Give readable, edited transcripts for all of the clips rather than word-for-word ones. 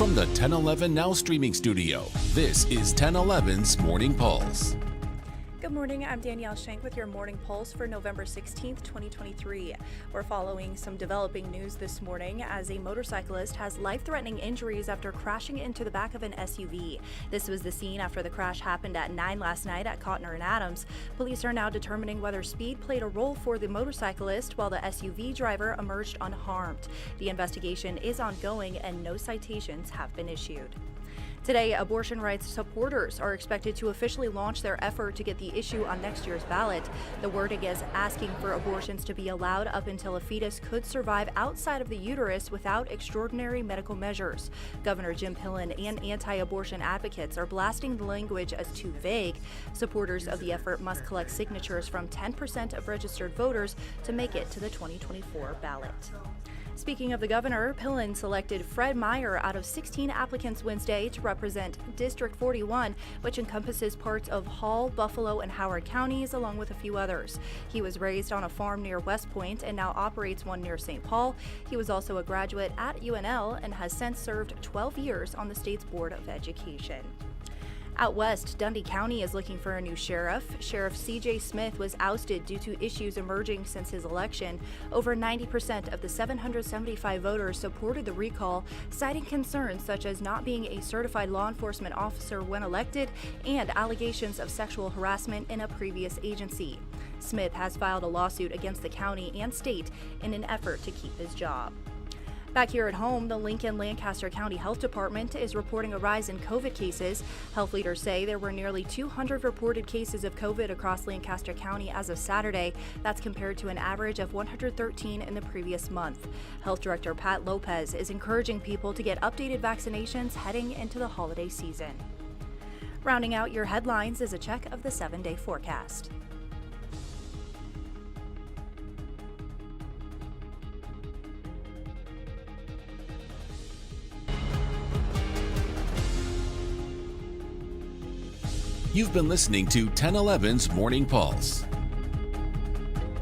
From the 1011 Now streaming studio, this is 1011's Morning Pulse. Good morning, I'm Danielle Schenk with your Morning Pulse for November 16th, 2023. We're following some developing news this morning as a motorcyclist has life-threatening injuries after crashing into the back of an SUV. This was the scene after the crash happened at 9 last night at Cotner and Adams. Police are now determining whether speed played a role for the motorcyclist while the SUV driver emerged unharmed. The investigation is ongoing and no citations have been issued. Today, abortion rights supporters are expected to officially launch their effort to get the issue on next year's ballot. The wording is asking for abortions to be allowed up until a fetus could survive outside of the uterus without extraordinary medical measures. Governor Jim Pillen and anti-abortion advocates are blasting the language as too vague. Supporters of the effort must collect signatures from 10% of registered voters to make it to the 2024 ballot. Speaking of the governor, Pillen selected Fred Meyer out of 16 applicants Wednesday to represent District 41, which encompasses parts of Hall, Buffalo, and Howard counties, along with a few others. He was raised on a farm near West Point and now operates one near St. Paul. He was also a graduate at UNL and has since served 12 years on the state's Board of Education. Out west, Dundy County is looking for a new sheriff. Sheriff C.J. Smith was ousted due to issues emerging since his election. Over 90% of the 775 voters supported the recall, citing concerns such as not being a certified law enforcement officer when elected and allegations of sexual harassment in a previous agency. Smith has filed a lawsuit against the county and state in an effort to keep his job. Back here at home, the Lancaster County Health Department is reporting a rise in COVID cases. Health leaders say there were nearly 200 reported cases of COVID across Lancaster County as of Saturday. That's compared to an average of 113 in the previous month. Health Director Pat Lopez is encouraging people to get updated vaccinations heading into the holiday season. Rounding out your headlines is a check of the 7-day forecast. You've been listening to 1011's Morning Pulse.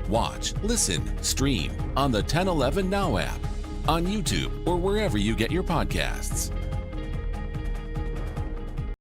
Watch, listen, stream on the 1011 Now app, on YouTube, or wherever you get your podcasts.